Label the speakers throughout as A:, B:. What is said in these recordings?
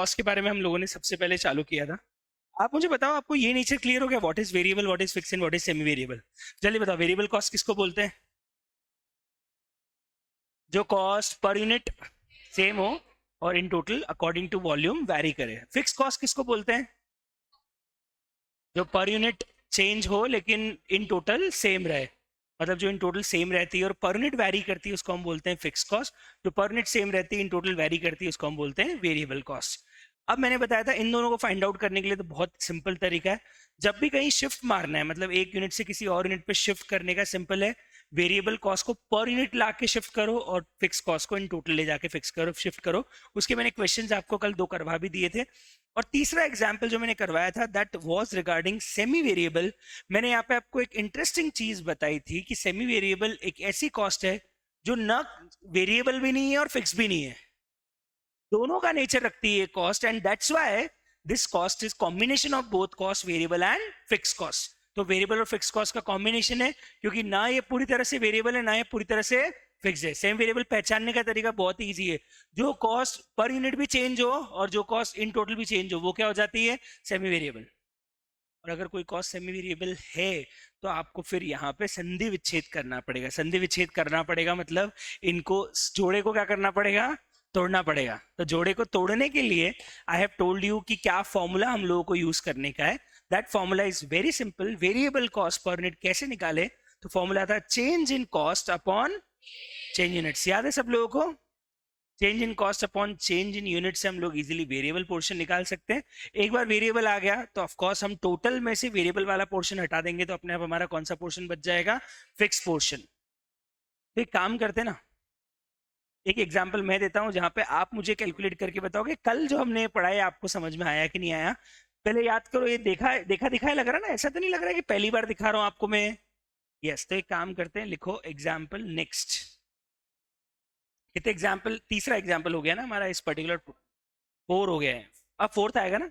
A: Cost के बारे में हम लोगों ने सबसे पहले चालू किया था। आप मुझे बताओ, आपको ये नेचर क्लियर हो गया, what is variable, what is fix and what is semi variable? जल्दी बताओ, वेरिएबल कॉस्ट किसको बोलते हैं? जो कॉस्ट पर यूनिट सेम हो और in total according to volume vary करे। फिक्स कॉस्ट किसको बोलते हैं? जो पर यूनिट चेंज हो लेकिन इन टोटल सेम रहे, मतलब जो इन टोटल सेम रहती है और पर यूनिट वैरी करती है उसको हम बोलते हैं फिक्स कॉस्ट। जो पर यूनिट सेम रहती है इन टोटल वैरी करती है उसको हम बोलते हैं वेरिएबल कॉस्ट। अब मैंने बताया था इन दोनों को फाइंड आउट करने के लिए तो बहुत सिंपल तरीका है। जब भी कहीं शिफ्ट मारना है, मतलब एक यूनिट से किसी और यूनिट पे शिफ्ट करने का, सिंपल है, वेरिएबल कॉस्ट को पर यूनिट ला के शिफ्ट करो और फिक्स कॉस्ट को इन टोटल ले जाके फिक्स करो, शिफ्ट करो। उसके मैंने क्वेश्चंस आपको कल 2 करवा भी दिए थे। और तीसरा एग्जाम्पल जो मैंने करवाया था that was regarding semi variable. मैंने यहाँ पे आपको एक इंटरेस्टिंग चीज बताई थी कि सेमी वेरिएबल एक ऐसी कॉस्ट है जो न वेरिएबल भी नहीं है और फिक्स भी नहीं है, दोनों का नेचर रखती है cost, and that's why this cost is combination of both cost, variable and fix cost. तो वेरिएबल और फिक्स कॉस्ट का कॉम्बिनेशन है, क्योंकि ना ये पूरी तरह से वेरिएबल है ना ये पूरी तरह से फिक्स है। सेम वेरिएबल पहचानने का तरीका बहुत इजी है, जो कॉस्ट पर यूनिट भी चेंज हो और जो कॉस्ट इन टोटल भी चेंज हो वो क्या हो जाती है? Semi variable. और अगर कोई कॉस्ट सेमी वेरिएबल है तो आपको फिर यहाँ पे संधि विच्छेद करना पड़ेगा। संधि विच्छेद करना पड़ेगा मतलब इनको, जोड़े को क्या करना पड़ेगा? तोड़ना पड़ेगा। तो जोड़े को तोड़ने के लिए आई हैव टोल्ड यू कि क्या फॉर्मूला हम लोगों को यूज करने का है। That formula is very simple. Variable cost per unit कैसे निकाले? तो फॉर्मूला था change in cost upon change units. याद है सब लोगों को? Change in cost upon change in unit से हम लोग इजीली वेरिएबल पोर्शन निकाल सकते हैं। एक बार वेरिएबल आ गया तो ऑफ कोर्स हम टोटल में से वेरिएबल वाला पोर्शन हटा देंगे तो अपने आप हमारा कौन सा पोर्शन बच जाएगा? Fix portion. तो एक काम करते हैं ना, एक एग्जांपल मैं देता हूं जहां पे आप मुझे कैलकुलेट करके बताओगे कल जो हमने पढ़ाया आपको समझ में आया कि नहीं आया। पहले याद करो, ये देखा देखा दिखाया लग रहा है ना? ऐसा तो नहीं लग रहा है कि पहली बार दिखा रहा हूं आपको मैं? यस। तो एक काम करते हैं, लिखो एग्जाम्पल नेक्स्ट। कितने एग्जाम्पल? तीसरा एग्जाम्पल हो गया ना हमारा, इस पर्टिकुलर 4 हो गया है, अब 4th आएगा ना।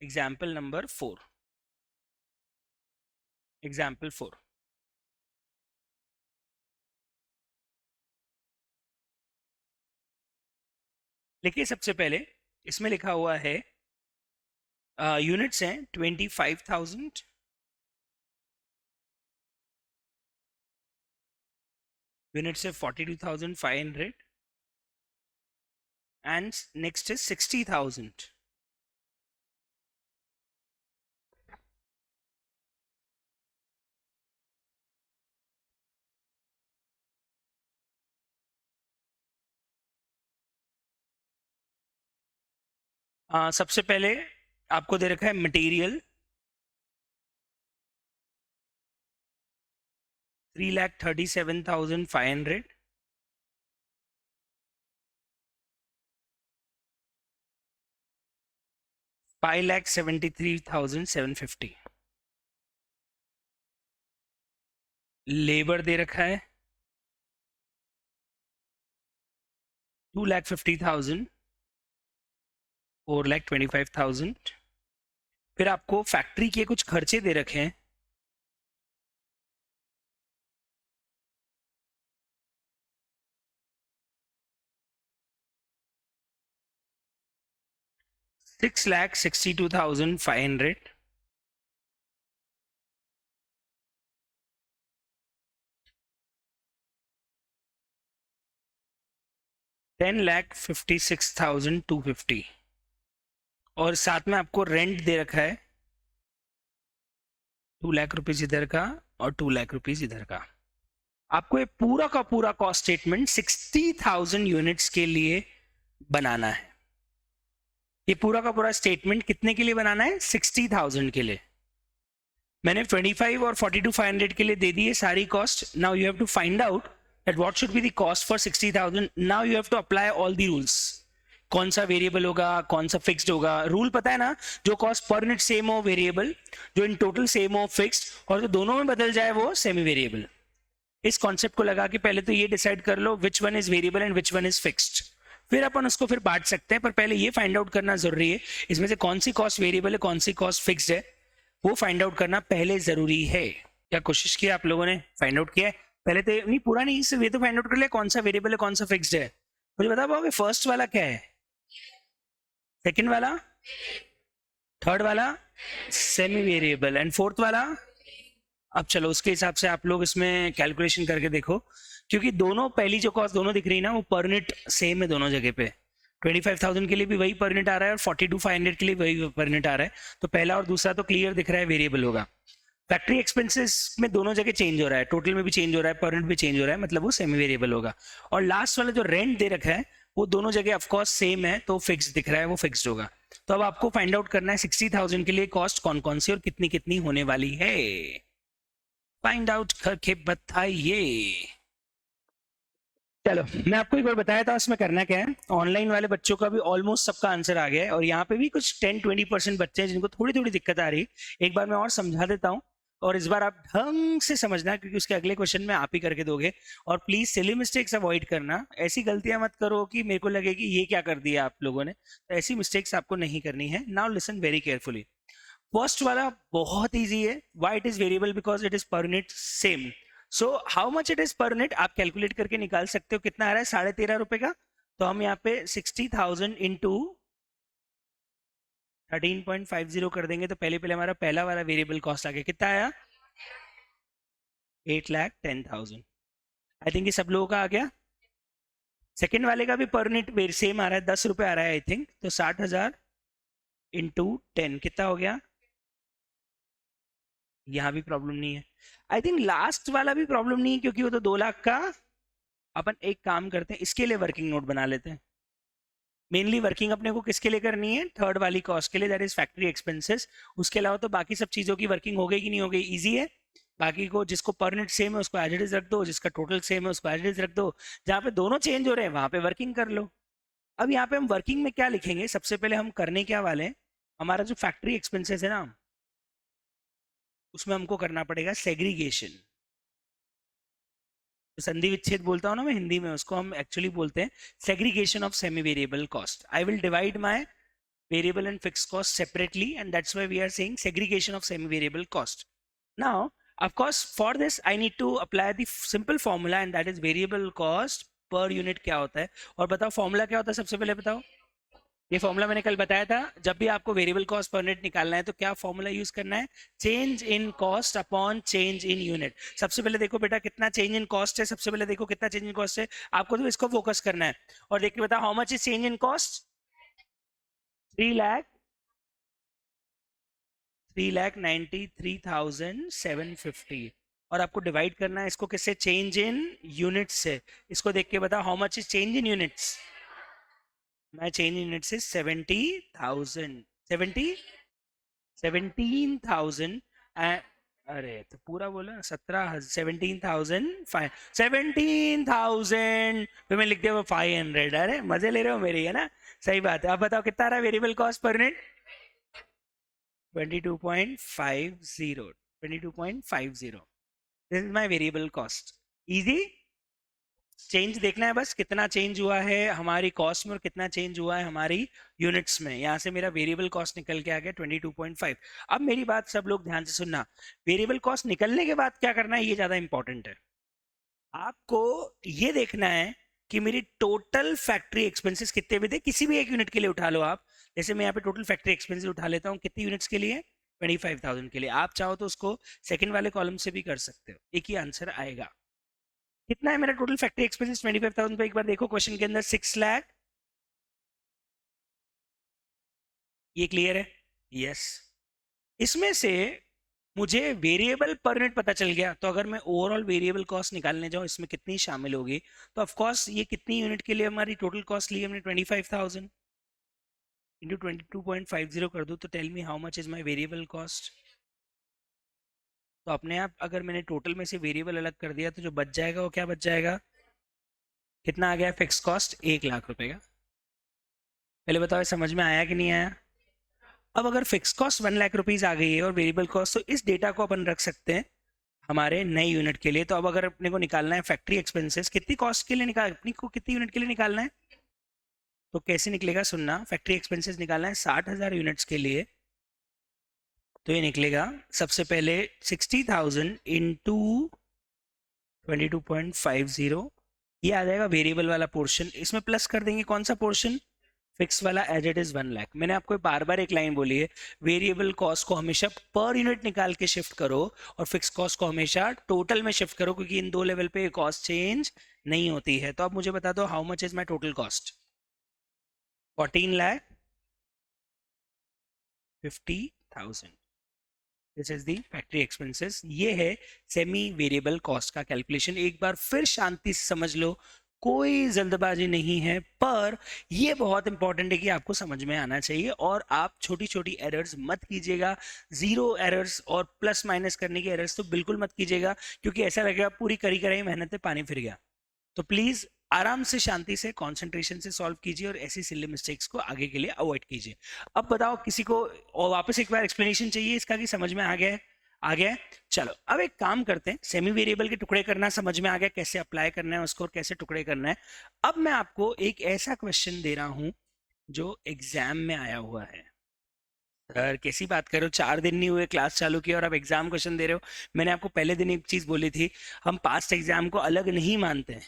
A: Example number 4, example 4। देखिए सबसे पहले इसमें लिखा हुआ है यूनिट्स हैं 25,000, यूनिट्स है 42,500 एंड नेक्स्ट है 60,000। सबसे पहले आपको दे रखा है मटेरियल 3,37,500, $5,73,750। लेबर दे रखा है 2,50,000, 4,25,000। फिर आपको फैक्ट्री के कुछ खर्चे दे रखे हैं 6,62,500। $10,56,250। और साथ में आपको रेंट दे रखा है 2 लाख रुपीज इधर का और 2 लाख रुपीज इधर का। आपको ये पूरा का पूरा कॉस्ट स्टेटमेंट 60,000 यूनिट्स के लिए बनाना है। ये पूरा का पूरा स्टेटमेंट कितने के लिए बनाना है? 60,000 के लिए। मैंने 25 और 42,500 के लिए दे दी है सारी cost. Now you have to find out that what should be the cost for 60,000। Now you have to apply all the rules. कौन सा वेरिएबल होगा, कौन सा फिक्स्ड होगा? रूल पता है ना, जो कॉस्ट पर यूनिट सेम हो वेरिएबल, जो इन टोटल सेम हो फिक्स्ड, और जो दोनों में बदल जाए वो सेमी वेरिएबल। इस कॉन्सेप्ट को लगा के पहले तो ये डिसाइड कर लो which one is variable and which one is fixed, फिर अपन उसको फिर बांट सकते हैं। पर पहले ये फाइंड आउट करना जरूरी है इसमें से कौन सी कॉस्ट वेरिएबल है, कौन सी कॉस्ट फिक्स्ड है, वो फाइंड आउट करना पहले जरूरी है। क्या कोशिश की आप लोगों ने? फाइंड आउट किया है? पहले तो नहीं, पूरा नहीं, सिर्फ ये तो फाइंड आउट कर लिया कौन सा वेरिएबल है कौन सा फिक्स्ड है। मुझे बता पाओगे फर्स्ट वाला क्या है? सेकंड वाला, थर्ड वाला सेमी वेरिएबल, एंड फोर्थ वाला। अब चलो उसके हिसाब से आप लोग इसमें कैलकुलेशन करके देखो, क्योंकि दोनों पहली जो कॉस्ट दोनों दिख रही है ना वो पर यूनिट सेम है दोनों जगह पे। 25,000 के लिए भी वही पर यूनिट आ रहा है और 42,500 के लिए वही पर यूनिट आ रहा है, तो पहला और दूसरा तो क्लियर दिख रहा है वेरिएबल होगा। फैक्ट्री एक्सपेंसेस में दोनों जगह चेंज हो रहा है, टोटल में भी चेंज हो रहा है, पर यूनिट भी चेंज हो रहा है, मतलब वो सेमी वेरिएबल होगा। और लास्ट वाला जो रेंट दे रखा है वो दोनों जगह ऑफकोर्स सेम है, तो फिक्स दिख रहा है, वो फिक्स्ड होगा। तो अब आपको फाइंड आउट करना है 60,000 के लिए कॉस्ट कौन कौन सी और कितनी कितनी होने वाली है, फाइंड आउट करके बताइए। चलो मैं आपको एक बार बताया था इसमें करना क्या है। ऑनलाइन वाले बच्चों का भी ऑलमोस्ट सबका आंसर आ गया है, और यहाँ पे भी कुछ 10-20% बच्चे हैं जिनको थोड़ी थोड़ी दिक्कत आ रही है। एक बार मैं और समझा देता हूँ, और इस बार आप ढंग से समझना, क्योंकि उसके अगले क्वेश्चन में आप ही करके दोगे। और प्लीज सिली मिस्टेक्स अवॉइड करना, ऐसी गलतियां मत करो कि मेरे को लगे कि ये क्या कर दिया आप लोगों ने, तो ऐसी मिस्टेक्स आपको नहीं करनी है। Now listen very carefully. First वाला बहुत इजी है, why it is variable, because it is per unit same. So how much it is per unit आप कैलकुलेट करके निकाल सकते हो, कितना आ रहा है 13.5 रुपए का। तो हम यहाँ पे 60,000 इंटू 13.50 कर देंगे, तो पहले पहले हमारा पहला वाला वेरिएबल कॉस्ट आ गया, कितना आया 8,10,000। आई थिंक ये सब लोगों का आ गया। सेकेंड वाले का भी पर यूनिट सेम आ रहा है, 10 रुपए आ रहा है आई थिंक, तो 60,000 इंटू 10 कितना हो गया, यहाँ भी प्रॉब्लम नहीं है। आई थिंक लास्ट वाला भी प्रॉब्लम नहीं है, क्योंकि वो तो 2 लाख का। अपन एक काम करते हैं, इसके लिए वर्किंग नोट बना लेते हैं। मेनली वर्किंग अपने को किसके लिए करनी है, थर्ड वाली कॉस्ट के लिए, दैट इज फैक्ट्री एक्सपेंसेस। उसके अलावा तो बाकी सब चीजों की वर्किंग हो गई कि नहीं हो गई, इजी है। बाकी को जिसको पर यूनिट सेम है उसको एज इट इज रख दो, जिसका टोटल सेम है उसको एज इट इज रख दो। जहाँ पे दोनों चेंज हो रहे हैं वहां पे वर्किंग कर लो। अब यहाँ पे हम वर्किंग में क्या लिखेंगे, सबसे पहले हम करने क्या वाले हैं, हमारा जो फैक्ट्री एक्सपेंसेस है ना, उसमें हमको करना पड़ेगा सेग्रीगेशन। संधि विच्छेद बोलता हूँ ना मैं हिंदी में, उसको हम एक्चुअली बोलते हैं segregation of semi variable cost. I will divide my variable and fix cost separately, and that's why we are saying segregation of semi variable cost. Now of course for this I need to apply the simple formula, and that is variable cost per unit क्या होता है। और बताओ formula क्या होता है, सबसे पहले बताओ। ये फॉर्मूला मैंने कल बताया था, जब भी आपको वेरिएबल कॉस्ट पर यूनिट निकालना है तो क्या फॉर्मूला यूज करना है, change in cost upon change in unit. सबसे पहले देखो बेटा कितना चेंज इन कॉस्ट है, सबसे पहले देखो कितना चेंज इन कॉस्ट है, आपको तो इसको फोकस करना है। और देख के बताओ how much is change in cost, 3,93,750। और आपको डिवाइड करना है इसको किससे, चेंज इन यूनिट से। इसको देख के बताओ how much is change in units, मैं चेंज इन यूनिट्स से 70,000, 17,000। अरे तो पूरा बोला 17,000, 17,000 फिर मैं लिख दिया 500। अरे मजे ले रहे हो मेरी, है ना, सही बात है। अब बताओ कितना आ रहा है variable cost per unit, 22.50, 22.50। This is my variable cost. Easy, change देखना है बस, कितना चेंज हुआ है हमारी कॉस्ट में और कितना चेंज हुआ है हमारी यूनिट्स में। यहाँ से मेरा वेरिएबल कॉस्ट निकल के आ गया 22.5। अब मेरी बात सब लोग ध्यान से सुनना, वेरिएबल कॉस्ट निकलने के बाद क्या करना है ये ज्यादा इंपॉर्टेंट है। आपको ये देखना है कि मेरी टोटल फैक्ट्री एक्सपेंसेस कितने भी थे, किसी भी एक यूनिट के लिए उठा लो आप। जैसे मैं यहाँ पे टोटल फैक्ट्री एक्सपेंसेस उठा लेता हूँ, कितनी यूनिट्स के लिए, 25,000 के लिए। आप चाहो तो उसको सेकंड वाले कॉलम से भी कर सकते हो, एक ही आंसर आएगा। कितना है मेरा टोटल फैक्ट्री एक्सपेंसेस 25,000 पे, एक बार देखो क्वेश्चन के अंदर 6 लाख, ये क्लियर है, यस। इसमें से मुझे वेरिएबल पर यूनिट पता चल गया, तो अगर मैं ओवरऑल वेरिएबल कॉस्ट निकालने जाऊं इसमें कितनी शामिल होगी, तो ऑफ कोर्स ये कितनी यूनिट के लिए हमारी टोटल कॉस्ट ली हमने 25,000 इंटू 22.50 कर दूं, तो tell me how much is my variable cost. तो अपने आप अगर मैंने टोटल में से वेरिएबल अलग कर दिया तो जो बच जाएगा वो क्या बच जाएगा, कितना आ गया फिक्स कॉस्ट, 1,00,000 रुपए का। पहले बताओ समझ में आया कि नहीं आया। अब अगर फिक्स कॉस्ट 1,00,000 रुपीज आ गई है और वेरिएबल कॉस्ट, तो इस डेटा को अपन रख सकते हैं हमारे नए यूनिट के लिए। तो अब अगर अपने को निकालना है फैक्ट्री एक्सपेंसेस कितनी कॉस्ट के लिए निकाल, अपनी को कितनी यूनिट के लिए निकालना है, तो कैसे निकलेगा सुनना। फैक्ट्री एक्सपेंसेस निकालना है 60,000 यूनिट्स के लिए, तो ये निकलेगा सबसे पहले 60,000 इंटू 22.50, ये आ जाएगा वेरिएबल वाला पोर्शन। इसमें प्लस कर देंगे कौन सा पोर्शन, फिक्स वाला एज इट इज 1 लाख। मैंने आपको बार बार एक लाइन बोली है, वेरिएबल कॉस्ट को हमेशा पर यूनिट निकाल के शिफ्ट करो और फिक्स कॉस्ट को हमेशा टोटल में शिफ्ट करो, क्योंकि इन दो लेवल पे कॉस्ट चेंज नहीं होती है। तो अब मुझे बता दो, how much is my total cost? 14,50,000। This is the factory expenses. ये है सेमी वेरिएबल कॉस्ट का कैलकुलेशन। एक बार फिर शांति से समझ लो, कोई जल्दबाजी नहीं है, पर ये बहुत इंपॉर्टेंट है कि आपको समझ में आना चाहिए और आप छोटी छोटी एरर्स मत कीजिएगा। जीरो एरर्स और प्लस माइनस करने की एरर्स तो बिल्कुल मत कीजिएगा, क्योंकि ऐसा लगेगा पूरी करी कराई मेहनत में पानी फिर गया। तो प्लीज आराम से, शांति से, कंसंट्रेशन से सॉल्व कीजिए और ऐसी सिली मिस्टेक्स को आगे के लिए अवॉइड कीजिए। अब बताओ, किसी को और वापस एक बार एक्सप्लेनेशन चाहिए इसका कि समझ में आ गया है? आ गया है? चलो अब एक काम करते हैं, सेमी वेरिएबल के टुकड़े करना समझ में आ गया, कैसे अप्लाई करना है उसको और कैसे टुकड़े करना है। अब मैं आपको एक ऐसा क्वेश्चन दे रहा हूं जो एग्जाम में आया हुआ है। सर कैसी बात कर रहे हो, 4 दिन नहीं हुए क्लास चालू की और आप एग्जाम क्वेश्चन दे रहे हो? मैंने आपको पहले दिन एक चीज बोली थी, हम पास्ट एग्जाम को अलग नहीं मानते हैं।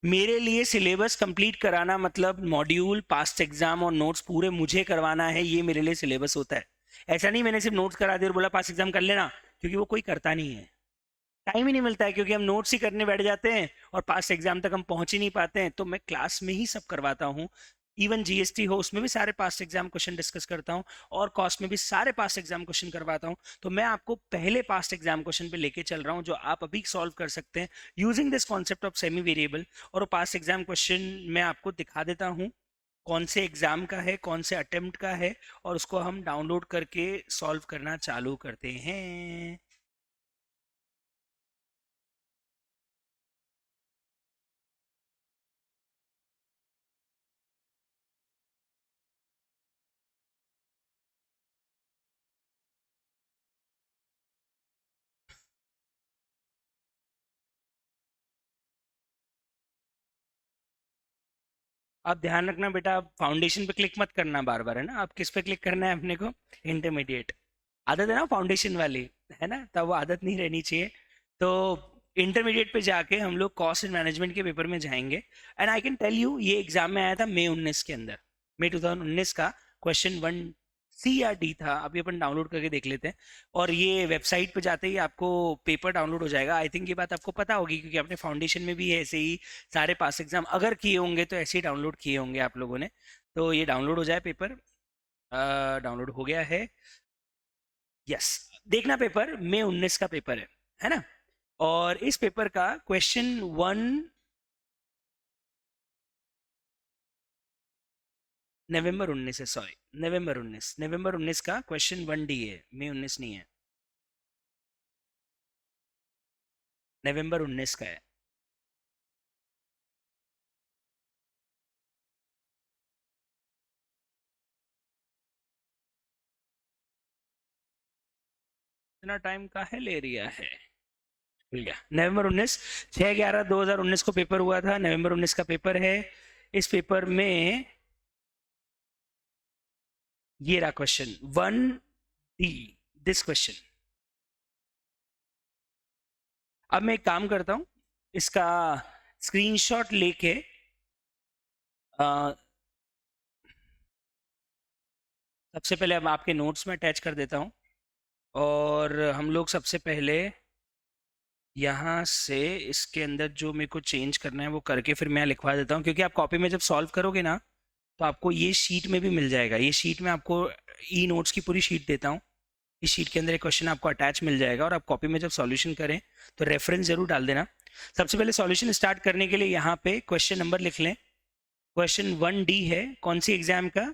A: मेरे लिए सिलेबस कंप्लीट कराना मतलब मॉड्यूल, पास्ट एग्जाम और नोट्स पूरे मुझे करवाना है, ये मेरे लिए सिलेबस होता है। ऐसा नहीं मैंने सिर्फ नोट्स करा दिया और बोला पास्ट एग्जाम कर लेना, क्योंकि वो कोई करता नहीं है। टाइम ही नहीं मिलता है, क्योंकि हम नोट्स ही करने बैठ जाते हैं और पास्ट एग्जाम तक हम पहुंच ही नहीं पाते हैं। तो मैं क्लास में ही सब करवाता हूँ। इवन जीएसटी हो उसमें भी सारे पास्ट एग्जाम क्वेश्चन डिस्कस करता हूँ और कॉस्ट में भी सारे पास्ट एग्जाम क्वेश्चन करवाता हूँ। तो मैं आपको पहले पास्ट एग्जाम क्वेश्चन पे लेके चल रहा हूँ, जो आप अभी सॉल्व कर सकते हैं using this concept of semi variable. और पास्ट एग्जाम क्वेश्चन मैं आपको दिखा देता हूँ कौन से एग्जाम का है, कौन से अटेम्प्ट का है, और उसको हम डाउनलोड करके सॉल्व करना चालू करते हैं। आप ध्यान रखना बेटा, आप फाउंडेशन पे क्लिक मत करना बार बार, है ना? आप किस पे क्लिक करना है अपने को? इंटरमीडिएट। आदत है ना फाउंडेशन वाली, है ना? तब वो आदत नहीं रहनी चाहिए। तो इंटरमीडिएट पे जाके हम लोग कॉस्ट एंड मैनेजमेंट के पेपर में जाएंगे। And I can tell you, ये एग्जाम में आया था मई 19 के अंदर, मई 2019 का। क्वेश्चन 1 C या D था। अभी अपन डाउनलोड करके देख लेते हैं। और ये वेबसाइट पे जाते ही आपको पेपर डाउनलोड हो जाएगा। आई थिंक ये बात आपको पता होगी, क्योंकि आपने फाउंडेशन में भी ऐसे ही सारे पास एग्जाम अगर किए होंगे तो ऐसे ही डाउनलोड किए होंगे आप लोगों ने। तो ये डाउनलोड हो जाए पेपर। डाउनलोड हो गया है। यस। देखना, पेपर मई 19 का पेपर है ना? और इस पेपर का क्वेश्चन 1 नवंबर 19 है, सॉरी, नवंबर 19 का क्वेश्चन 1D है, मई 19 नहीं है, नवंबर 19 का है। इतना टाइम काहे ले रिया है? भूल गया। नवंबर 19, 6/11/2019 को पेपर हुआ था। नवंबर 19 का पेपर है। इस पेपर में ये रहा क्वेश्चन 1D, दिस क्वेश्चन। अब मैं एक काम करता हूं, इसका स्क्रीनशॉट लेके सबसे पहले अब आपके नोट्स में अटैच कर देता हूं। और हम लोग सबसे पहले यहाँ से इसके अंदर जो मेरे को चेंज करना है वो करके फिर मैं लिखवा देता हूँ, क्योंकि आप कॉपी में जब सॉल्व करोगे ना, तो आपको ये शीट में भी मिल जाएगा। ये शीट में आपको ई नोट्स की पूरी शीट देता हूँ। इस शीट के अंदर एक क्वेश्चन आपको अटैच मिल जाएगा, और आप कॉपी में जब सॉल्यूशन करें तो रेफरेंस जरूर डाल देना। सबसे पहले सॉल्यूशन स्टार्ट करने के लिए यहाँ पे क्वेश्चन नंबर लिख लें। क्वेश्चन 1D है, कौन सी एग्जाम का?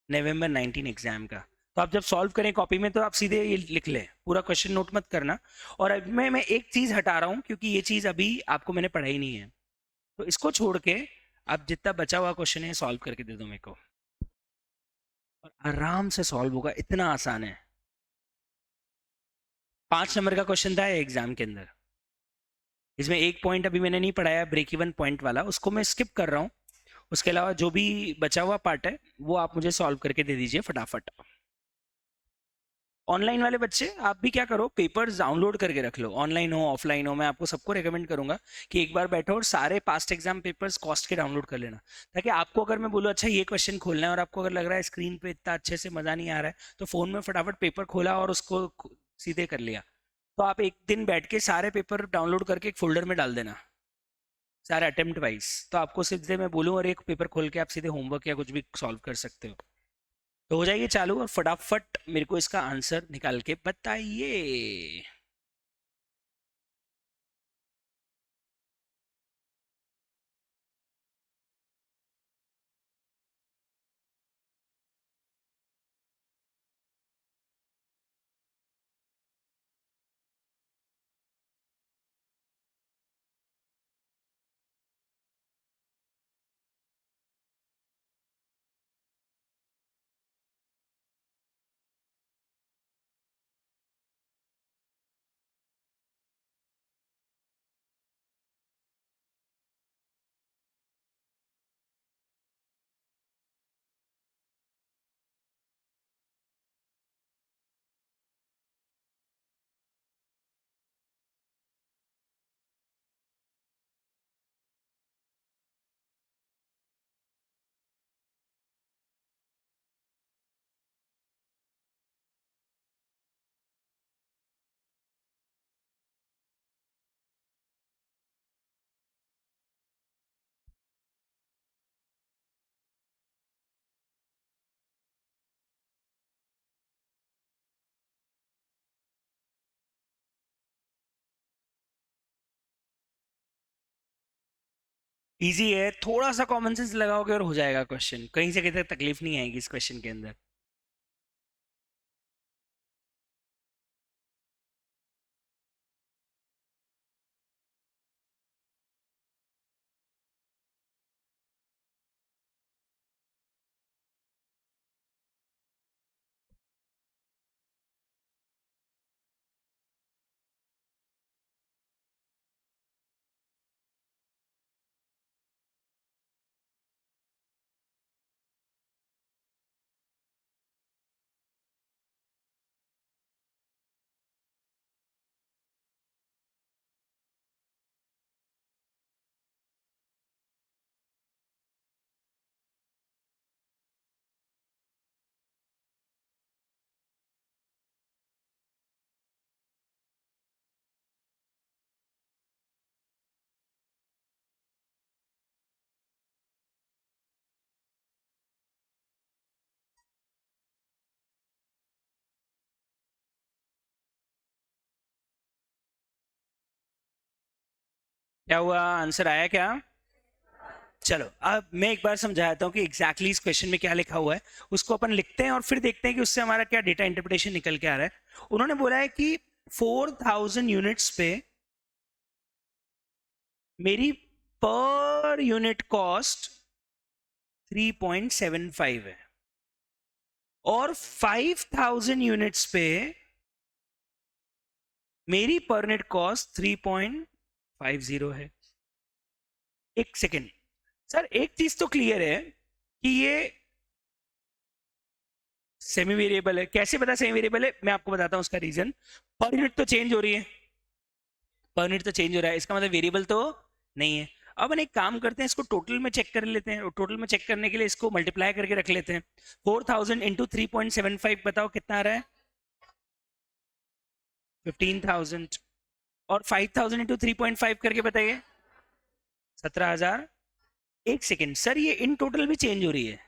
A: नवंबर 19 एग्जाम का। तो आप जब सॉल्व करें कॉपी में तो आप सीधे ये लिख लें, पूरा क्वेश्चन नोट मत करना। और अब मैं एक चीज हटा रहा हूँ, क्योंकि ये चीज अभी आपको मैंने पढ़ाई नहीं है। तो इसको छोड़ के आप जितना बचा हुआ क्वेश्चन है सॉल्व करके दे दो मेरे को, और आराम से सॉल्व होगा, इतना आसान है। 5 नंबर का क्वेश्चन था एग्जाम के अंदर। इसमें एक पॉइंट अभी मैंने नहीं पढ़ाया, ब्रेक इवन पॉइंट वाला, उसको मैं स्किप कर रहा हूँ। उसके अलावा जो भी बचा हुआ पार्ट है वो आप मुझे सॉल्व करके दे दीजिए फटाफट। ऑनलाइन वाले बच्चे आप भी क्या करो, पेपर्स डाउनलोड करके रख लो, ऑनलाइन हो ऑफलाइन हो। मैं आपको सबको रेकमेंड करूंगा कि एक बार बैठो और सारे पास्ट एग्जाम पेपर्स कॉस्ट के डाउनलोड कर लेना, ताकि आपको अगर मैं बोलूँ अच्छा ये क्वेश्चन खोलना है और आपको अगर लग रहा है स्क्रीन पे इतना अच्छे से मजा नहीं आ रहा है, तो फोन में फटाफट पेपर खोला और उसको सीधे कर लिया। तो आप एक दिन बैठ के सारे पेपर डाउनलोड करके एक फोल्डर में डाल देना, सारे अटेम्प्ट वाइज। तो आपको सीधे मैं बोलूँ और एक पेपर खोल के आप सीधे होमवर्क या कुछ भी सॉल्व कर सकते हो। तो हो जाएगी चालू, और फटाफट मेरे को इसका आंसर निकाल के बताइए। इजी है, थोड़ा सा कॉमन सेंस लगाओगे और हो जाएगा क्वेश्चन, कहीं से कहीं तक तकलीफ नहीं आएगी इस क्वेश्चन के अंदर। क्या हुआ, आंसर आया क्या? चलो अब मैं एक बार समझाता हूँ कि एग्जैक्टली इस क्वेश्चन में क्या लिखा हुआ है। उसको अपन लिखते हैं और फिर देखते हैं कि उससे हमारा क्या डेटा इंटरप्रिटेशन निकल के आ रहा है। उन्होंने बोला है कि 4000 यूनिट्स पे मेरी पर यूनिट कॉस्ट 3.75 है, और 5000 यूनिट्स पे मेरी पर यूनिट कॉस्ट 3.50 है। एक सेकेंड सर, एक चीज तो क्लियर है कि ये सेमी वेरिएबल है। कैसे पता सेमी वेरिएबल है, मैं आपको बताता हूं उसका रीजन। पर यूनिट तो चेंज हो रही है, पर यूनिट तो चेंज हो रहा है, इसका मतलब वेरिएबल तो नहीं है। अब हम एक काम करते हैं, इसको टोटल में चेक कर लेते हैं। टोटल में चेक करने के लिए इसको मल्टीप्लाई करके रख लेते हैं। 4000 इंटू 3.75 बताओ कितना आ रहा है? 15,000। और 5000 इंटू 3.5 करके बताइए। 17,000। एक सेकेंड सर, ये इन टोटल भी चेंज हो रही है,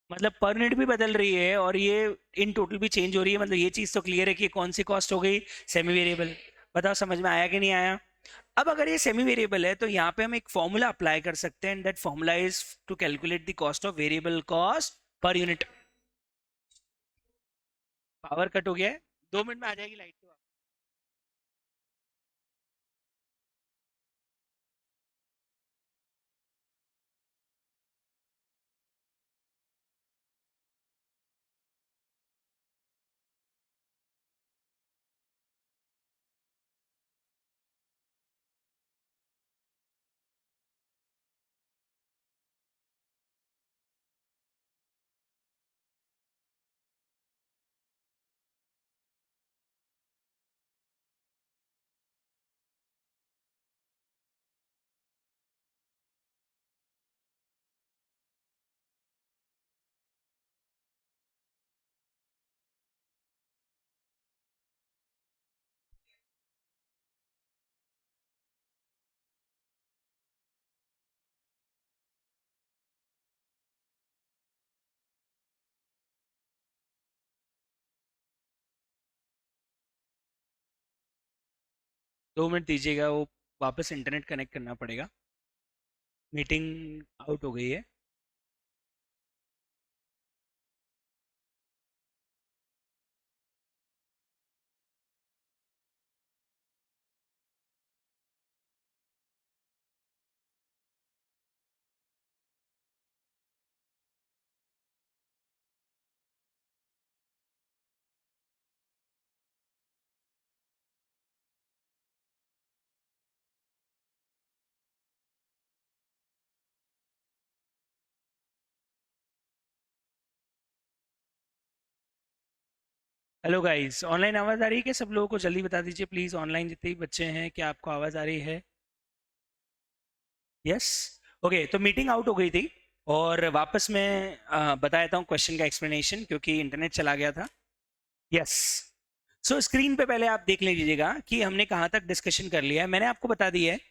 A: मतलब पर यूनिट भी बदल रही है और ये इन टोटल भी चेंज हो रही है। मतलब ये चीज तो क्लियर है कि कौन सी कॉस्ट हो गई, सेमी वेरिएबल। बताओ समझ में आया कि नहीं आया? अब अगर ये सेमी वेरिएबल है तो यहाँ पे हम एक फॉर्मूला अप्लाई कर सकते हैं, and that formula is to calculate the cost of variable cost per unit. Power cut हो गया है, 2 मिनट में आ जाएगी लाइट तो। 2 मिनट दीजिएगा, वो वापस इंटरनेट कनेक्ट करना पड़ेगा। मीटिंग आउट हो गई है। हेलो गाइस, ऑनलाइन आवाज़ आ रही है क्या? सब लोगों को जल्दी बता दीजिए प्लीज़, ऑनलाइन जितने भी बच्चे हैं, क्या आपको आवाज़ आ रही है? यस। ओके, तो मीटिंग आउट हो गई थी और वापस मैं बता देता हूँ क्वेश्चन का एक्सप्लेनेशन, क्योंकि इंटरनेट चला गया था। यस। सो स्क्रीन पे पहले आप देख लीजिएगा कि हमने कहाँ तक डिस्कशन कर लिया है। मैंने आपको बता दिया है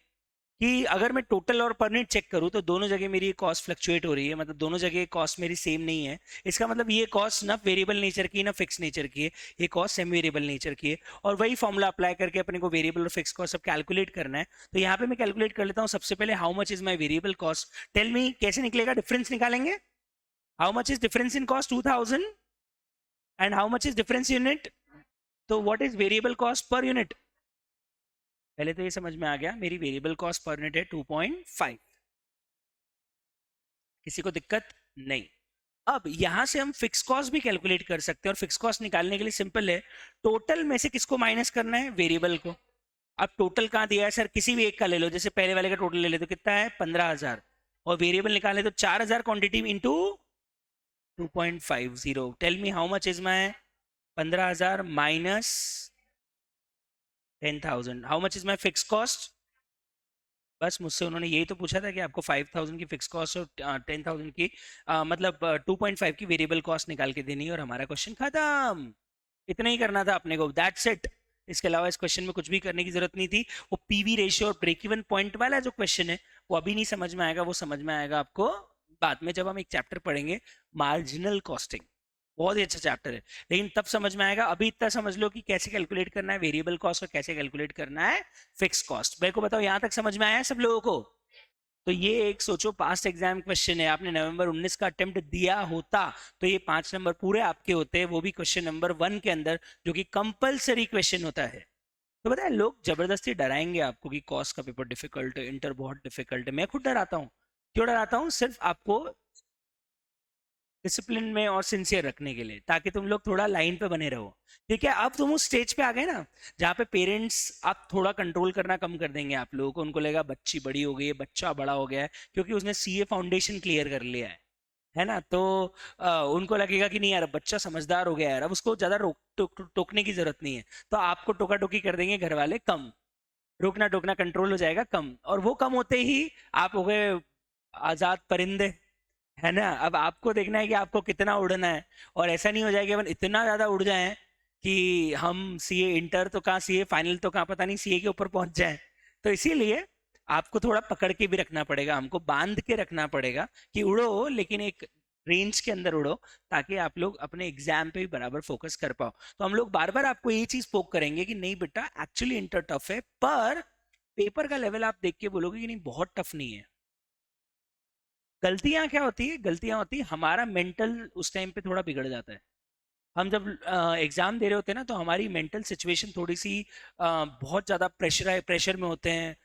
A: कि अगर मैं टोटल और पर यूनिट चेक करूं तो दोनों जगह मेरी कॉस्ट फ्लक्चुएट हो रही है, मतलब दोनों जगह कॉस्ट मेरी सेम नहीं है। इसका मतलब ये कॉस्ट ना वेरिएबल नेचर की ना फिक्स नेचर की है, ये कॉस्ट सेमी वेरिएबल नेचर की है। और वही फॉर्मूला अप्लाई करके अपने को वेरिएबल और फिक्स कॉस्ट सब कैलकुलेट करना है। तो यहाँ पे मैं कैलकुलेट कर लेता हूँ सबसे पहले, how much is my variable cost. Tell me कैसे निकलेगा, डिफरेंस निकालेंगे। How much is difference in cost? 2000। And how much is difference unit? तो what is variable cost per unit? पहले तो ये समझ में आ गया, मेरी वेरिएबल कॉस्ट पर यूनिट है 2.5। किसी को दिक्कत नहीं। अब यहां से हम फिक्स कॉस्ट भी कैलकुलेट कर सकते हैं, और फिक्स कॉस्ट निकालने के लिए सिंपल है, टोटल में से किसको माइनस करना है? वेरिएबल को। अब टोटल कहाँ दिया है सर? किसी भी एक का ले लो, जैसे पहले वाले का टोटल ले ले तो कितना है? 15,000। और वेरिएबल निकाले तो 4,000 quantity into 2.50। Tell me how much is my 15,000 minus 10,000, how much is my fix cost? बस मुझसे उन्होंने यही तो पूछा था कि आपको 5,000 की फिक्स कॉस्ट और 10,000 की मतलब 2.5 की वेरिएबल कॉस्ट निकाल के देनी है, और हमारा क्वेश्चन खत्म। इतना ही करना था अपने को, दैट्स इट। इसके अलावा इस क्वेश्चन में कुछ भी करने की जरूरत नहीं थी। वो पीवी रेशियो और ब्रेक इवन पॉइंट वाला जो क्वेश्चन है वो अभी नहीं समझ में आएगा, वो समझ में आएगा आपको बाद में, जब हम एक चैप्टर पढ़ेंगे, मार्जिनल कॉस्टिंग। बहुत ही अच्छा चैप्टर है, लेकिन तब समझ में आएगा। अभी इतना समझ लो कि कैसे कैलकुलेट करना है वेरिएबल कॉस्ट और कैसे कैलकुलेट करना है फिक्स कॉस्ट। मेरे को बताओ, यहां तक समझ में आया है सब लोगों को? तो ये एक सोचो पास्ट एग्जाम क्वेश्चन है, आपने नवंबर 19 का अटेम्प्ट दिया होता तो ये 5 नंबर पूरे आपके होते, वो भी क्वेश्चन नंबर 1 के अंदर, जो कि कंपलसरी क्वेश्चन होता है। तो पता है, लोग जबरदस्ती डराएंगे आपको कि कॉस्ट का पेपर डिफिकल्ट है, इंटर बहुत डिफिकल्ट है। मैं खुद डराता हूँ। क्यों डराता हूँ? सिर्फ आपको डिसिप्लिन में और सिंसियर रखने के लिए, ताकि तुम लोग थोड़ा लाइन पे बने रहो। ठीक है, अब तुम उस स्टेज पे आ गए ना जहाँ पे पेरेंट्स आप थोड़ा कंट्रोल करना कम कर देंगे आप लोगों को। उनको लगेगा बच्ची बड़ी हो गई है, बच्चा बड़ा हो गया है, क्योंकि उसने सीए फाउंडेशन क्लियर कर लिया है ना। तो उनको लगेगा कि नहीं यार, बच्चा समझदार हो गया है यार, अब उसको ज्यादा टोकने की जरूरत नहीं है। तो आपको टोका टोकी कर देंगे घर वाले कम, रोकना टोकना कंट्रोल हो जाएगा कम, और वो कम होते ही आप हो गए आजाद परिंदे, है ना। अब आपको देखना है कि आपको कितना उड़ना है, और ऐसा नहीं हो जाएगा अपन इतना ज्यादा उड़ जाएं कि हम सीए इंटर तो कहाँ, सीए फाइनल तो कहाँ, पता नहीं सीए के ऊपर पहुंच जाएं। तो इसीलिए आपको थोड़ा पकड़ के भी रखना पड़ेगा, हमको बांध के रखना पड़ेगा कि उड़ो लेकिन एक रेंज के अंदर उड़ो, ताकि आप लोग अपने एग्जाम पे भी बराबर फोकस कर पाओ। तो हम लोग बार बार आपको ये चीज पोक करेंगे कि नहीं बेटा, एक्चुअली इंटर टफ है, पर पेपर का लेवल आप देख के बोलोगे कि नहीं बहुत टफ नहीं है। गलतियां क्या होती है? गलतियां होती है हमारा मेंटल उस टाइम पे थोड़ा बिगड़ जाता है। हम जब एग्जाम दे रहे होते हैं ना, तो हमारी मेंटल सिचुएशन थोड़ी सी बहुत ज्यादा प्रेशर में होते हैं,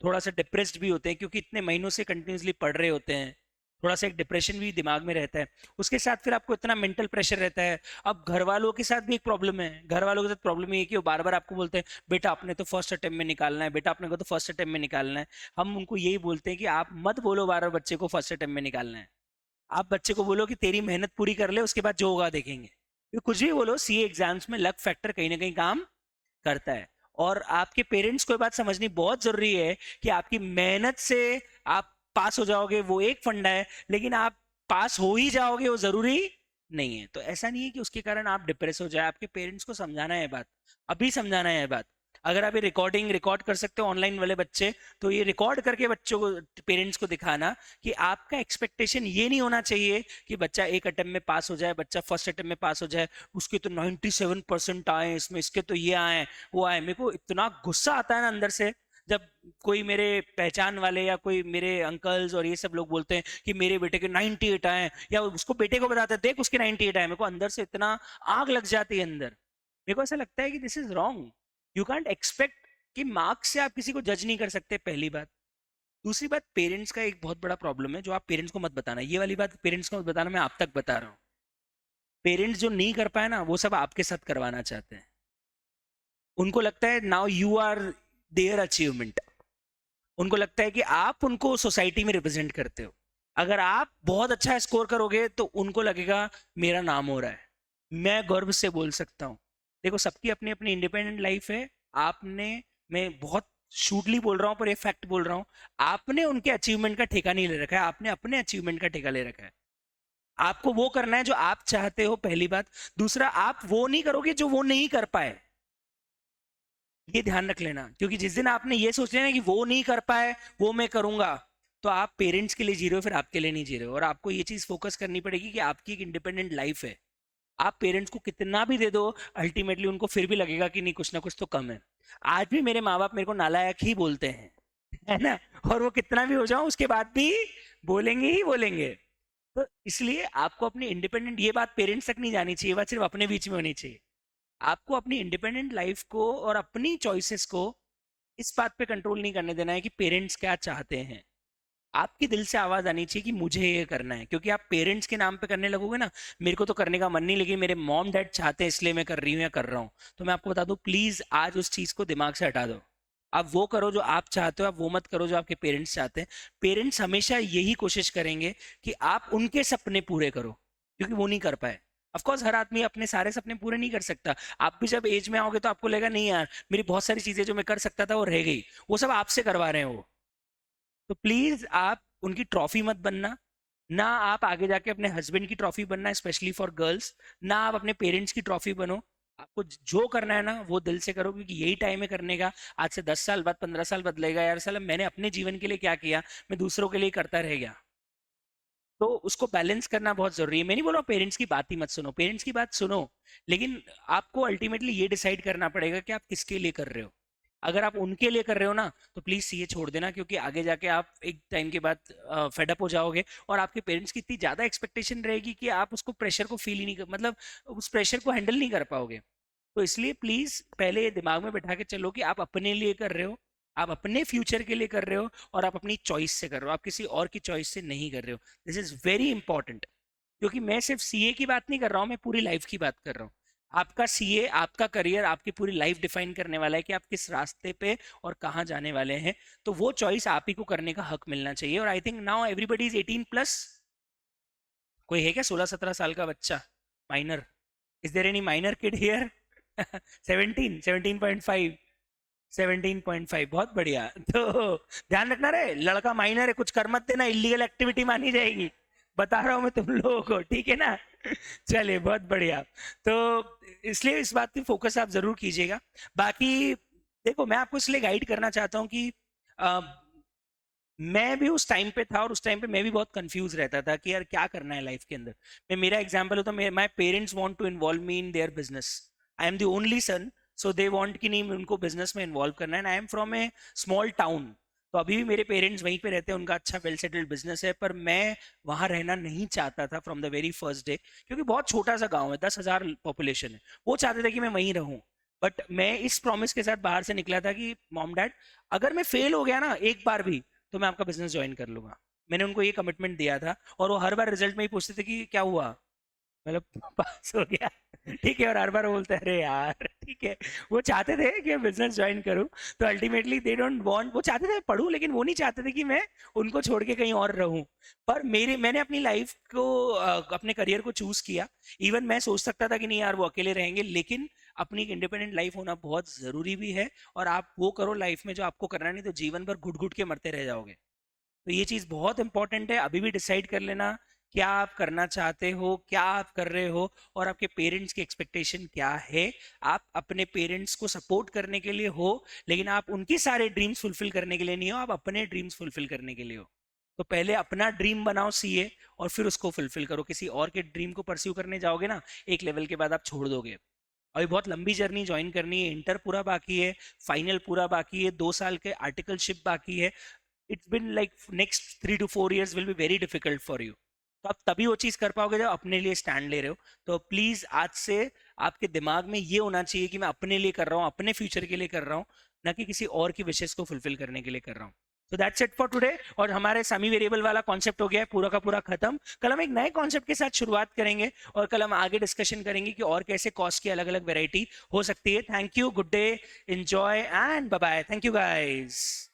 A: थोड़ा सा डिप्रेस्ड भी होते हैं, क्योंकि इतने महीनों से कंटिन्यूसली पढ़ रहे होते हैं। थोड़ा सा एक डिप्रेशन भी दिमाग में रहता है। उसके साथ फिर आपको इतना मेंटल प्रेशर रहता है। अब घर वालों के साथ भी एक प्रॉब्लम है, घर वालों के साथ प्रॉब्लम ये है कि वो बार बार आपको बोलते हैं बेटा आपने तो फर्स्ट अटेम्प्ट में निकालना है, बेटा आपने को तो फर्स्ट अटेम्प्ट में निकालना है। हम उनको यही बोलते हैं कि आप मत बोलो बार बार बच्चे को फर्स्ट अटेम्प्ट में निकालना है। आप बच्चे को बोलो कि तेरी मेहनत पूरी कर ले, उसके बाद जो होगा देखेंगे। ये कुछ भी बोलो, सीए एग्जाम्स में लक फैक्टर कहीं ना कहीं काम करता है। और आपके पेरेंट्स को ये बात समझनी बहुत जरूरी है कि आपकी मेहनत से आप पास हो जाओगे वो एक फंडा है, लेकिन आप पास हो ही जाओगे वो जरूरी नहीं है। तो ऐसा नहीं है कि उसके कारण आप डिप्रेस हो जाए। आपके पेरेंट्स को समझाना है बात, अभी समझाना है बात। अगर आप ये रिकॉर्ड कर सकते हो ऑनलाइन वाले बच्चे, तो ये रिकॉर्ड करके बच्चों को, पेरेंट्स को दिखाना कि आपका एक्सपेक्टेशन ये नहीं होना चाहिए कि बच्चा एक अटेम्प्ट में पास हो जाए, बच्चा फर्स्ट अटेम्प्ट में पास हो जाए, उसके तो 97% आए इसमें, इसके तो ये आए वो आए। मेरे को इतना गुस्सा आता है ना अंदर से जब कोई मेरे पहचान वाले या कोई मेरे अंकल्स और ये सब लोग बोलते हैं कि मेरे बेटे के 98 आए, या उसको बेटे को बताते हैं देख उसके 98 आए। मेरे को अंदर से इतना आग लग जाती है अंदर। मेरे को ऐसा लगता है कि this is wrong. You can't expect कि मार्क्स से आप किसी को जज नहीं कर सकते, पहली बात। दूसरी बात, पेरेंट्स का एक बहुत बड़ा प्रॉब्लम है जो आप पेरेंट्स को मत बताना, ये वाली बात पेरेंट्स को मत बताना, मैं आप तक बता रहा हूँ। पेरेंट्स जो नहीं कर पाए ना, वो सब आपके साथ करवाना चाहते हैं। उनको लगता है now you are their achievement. उनको लगता है कि आप उनको सोसाइटी में रिप्रेजेंट करते हो। अगर आप बहुत अच्छा स्कोर करोगे तो उनको लगेगा मेरा नाम हो रहा है। मैं गर्व से बोल सकता हूँ, देखो सबकी अपनी अपनी इंडिपेंडेंट लाइफ है। आपने, मैं बहुत शूटली बोल रहा हूँ पर ये फैक्ट बोल रहा हूँ, आपने उनके अचीवमेंट का ठेका नहीं ले रखा है, आपने अपने अचीवमेंट का ठेका ले रखा है। आपको वो करना है जो आप चाहते हो, पहली बात। दूसरा, आप वो नहीं करोगे जो वो नहीं कर पाए, ये ध्यान रख लेना। क्योंकि जिस दिन आपने ये सोच लेना कि वो नहीं कर पाए वो मैं करूंगा, तो आप पेरेंट्स के लिए जी रहे हो, फिर आपके लिए नहीं जी रहे हो। और आपको ये चीज फोकस करनी पड़ेगी कि आपकी एक इंडिपेंडेंट लाइफ है। आप पेरेंट्स को कितना भी दे दो, अल्टीमेटली उनको फिर भी लगेगा कि नहीं, कुछ ना कुछ तो कम है। आज भी मेरे माँ बाप मेरे को नालायक ही बोलते हैं, है ना, और वो कितना भी हो जाओ उसके बाद भी बोलेंगे ही बोलेंगे। तो इसलिए आपको अपनी इंडिपेंडेंट, ये बात पेरेंट्स तक नहीं जानी चाहिए, बात सिर्फ अपने बीच में होनी चाहिए। आपको अपनी इंडिपेंडेंट लाइफ को और अपनी चॉइसेस को इस बात पे कंट्रोल नहीं करने देना है कि पेरेंट्स क्या चाहते हैं। आपकी दिल से आवाज आनी चाहिए कि मुझे ये करना है। क्योंकि आप पेरेंट्स के नाम पे करने लगोगे ना, मेरे को तो करने का मन नहीं लेकिन मेरे मॉम डैड चाहते हैं इसलिए मैं कर रही हूँ या कर रहा हूँ, तो मैं आपको बता दूं, प्लीज आज उस चीज को दिमाग से हटा दो। आप वो करो जो आप चाहते हो, आप वो मत करो जो आपके पेरेंट्स चाहते हैं। पेरेंट्स हमेशा यही कोशिश करेंगे कि आप उनके सपने पूरे करो, क्योंकि वो नहीं कर पाए। ऑफ कोर्स हर आदमी अपने सारे सपने पूरे नहीं कर सकता। आप भी जब एज में आओगे तो आपको लगेगा नहीं यार, मेरी बहुत सारी चीजें जो मैं कर सकता था वो रह गई, वो सब आपसे करवा रहे हैं वो। तो प्लीज आप उनकी ट्रॉफी मत बनना। ना आप आगे जाके अपने हस्बैंड की ट्रॉफी बनना, स्पेशली फॉर गर्ल्स। ना आप अपने पेरेंट्स की ट्रॉफी बनो। आपको जो करना है ना वो दिल से करो, क्योंकि यही टाइम है करने का। आज से 10 साल बाद, 15 साल बदलेगा यार, साला मैंने अपने जीवन के लिए क्या किया, मैं दूसरों के लिए करता रह गया। तो उसको बैलेंस करना बहुत जरूरी है। मैं नहीं बोल रहा पेरेंट्स की बात ही मत सुनो, पेरेंट्स की बात सुनो, लेकिन आपको अल्टीमेटली ये डिसाइड करना पड़ेगा कि आप किसके लिए कर रहे हो। अगर आप उनके लिए कर रहे हो ना, तो प्लीज सीए छोड़ देना, क्योंकि आगे जाके आप एक टाइम के बाद फेडअप हो जाओगे और आपके पेरेंट्स की इतनी ज्यादा एक्सपेक्टेशन रहेगी कि आप उसको प्रेशर को फील ही नहीं कर, मतलब उस प्रेशर को हैंडल नहीं कर पाओगे। तो इसलिए प्लीज पहले ये दिमाग में बैठा के चलो कि आप अपने लिए कर रहे हो, आप अपने फ्यूचर के लिए कर रहे हो, और आप अपनी चॉइस से कर रहे हो, आप किसी और की चॉइस से नहीं कर रहे हो। This is very important. क्योंकि मैं सिर्फ सीए की बात नहीं कर रहा हूँ, मैं पूरी लाइफ की बात कर रहा हूँ। आपका सीए, आपका करियर, आपकी पूरी लाइफ डिफाइन करने वाला है कि आप किस रास्ते पे और कहाँ जाने वाले हैं। तो वो चॉइस आप ही को करने का हक मिलना चाहिए। और I think now everybody is 18+। कोई है क्या 16-17 साल का बच्चा minor? Is there any minor kid here? 17, 17.5, 17.5, बहुत बढ़िया। तो ध्यान रखना रे, लड़का माइनर है, कुछ कर मत देना, इलीगल एक्टिविटी मानी जाएगी, बता रहा हूं मैं तुम लोगों को, ठीक है ना? चलिए बहुत बढ़िया। तो इसलिए इस बात पे फोकस आप जरूर कीजिएगा। बाकी देखो, मैं आपको इसलिए गाइड करना चाहता हूँ कि अ, मैं भी उस टाइम पे था, और उस टाइम पे मैं भी बहुत कंफ्यूज रहता था कि यार क्या करना है लाइफ के अंदर। मैं, मेरा एग्जांपल हो तो my parents want to involve me in their business. I am the only son, so they want कि नहीं उनको बिजनेस में इन्वॉल्व करना है। And I am from a small town, तो अभी भी मेरे पेरेंट्स वहीं पे रहते हैं, उनका अच्छा वेल सेटल्ड बिजनेस है, पर मैं वहां रहना नहीं चाहता था from the very first day. क्योंकि बहुत छोटा सा गाँव है, 10,000 पॉपुलेशन है, वो चाहते थे कि मैं वहीं रहूं। बट मैं इस प्रॉमिस के साथ बाहर से निकला था कि मॉम डैड, अगर मैं फेल हो गया ना एक बार भी, तो मैं आपका बिजनेस ज्वाइन कर लूंगा। मैंने उनको ये कमिटमेंट दिया था। और वो हर बार रिजल्ट में ही पूछते थे कि क्या हुआ, मतलब पास हो गया, ठीक है, और हर बार वो बोलते अरे यार ठीक है। वो चाहते थे कि मैं बिजनेस ज्वाइन करूं। तो अल्टीमेटली दे डोंट वांट, वो चाहते थे पढ़ूं, लेकिन वो नहीं चाहते थे कि मैं उनको छोड़ के कहीं और रहूं। पर मैंने अपनी लाइफ को, अपने करियर को चूज किया। इवन मैं सोच सकता था कि नहीं यार वो अकेले रहेंगे, लेकिन अपनी एक इंडिपेंडेंट लाइफ होना बहुत जरूरी भी है। और आप वो करो लाइफ में जो आपको करना, नहीं तो जीवन भर घुट घुट के मरते रह जाओगे। तो ये चीज बहुत इंपॉर्टेंट है, अभी भी डिसाइड कर लेना क्या आप करना चाहते हो, क्या आप कर रहे हो, और आपके पेरेंट्स की एक्सपेक्टेशन क्या है। आप अपने पेरेंट्स को सपोर्ट करने के लिए हो, लेकिन आप उनकी सारे ड्रीम्स फुलफिल करने के लिए नहीं हो, आप अपने ड्रीम्स फुलफिल करने के लिए हो। तो पहले अपना ड्रीम बनाओ सीए, और फिर उसको फुलफिल करो। किसी और के ड्रीम को परस्यू करने जाओगे ना, एक लेवल के बाद आप छोड़ दोगे। अभी बहुत लंबी जर्नी ज्वाइन करनी है, इंटर पूरा बाकी है, फाइनल पूरा बाकी है, 2 साल के आर्टिकलशिप बाकी है। It's been like next 3 to 4 years will be very difficult for you. तो आप तभी वो चीज कर पाओगे जब अपने लिए स्टैंड ले रहे हो। तो प्लीज आज से आपके दिमाग में ये होना चाहिए कि मैं अपने लिए कर रहा हूँ, अपने फ्यूचर के लिए कर रहा हूँ, ना कि किसी और की विशेष को फुलफिल करने के लिए कर रहा हूँ। तो दैट्स इट फॉर टुडे। और हमारे सेमी वेरिएबल वाला कॉन्सेप्ट हो गया है पूरा का पूरा खत्म। कल हम एक नए कॉन्सेप्ट के साथ शुरुआत करेंगे, और कल हम आगे डिस्कशन करेंगे कि और कैसे कॉस्ट की अलग अलग वेराइटी हो सकती है। Thank you, good day, enjoy and bye bye. Thank you guys.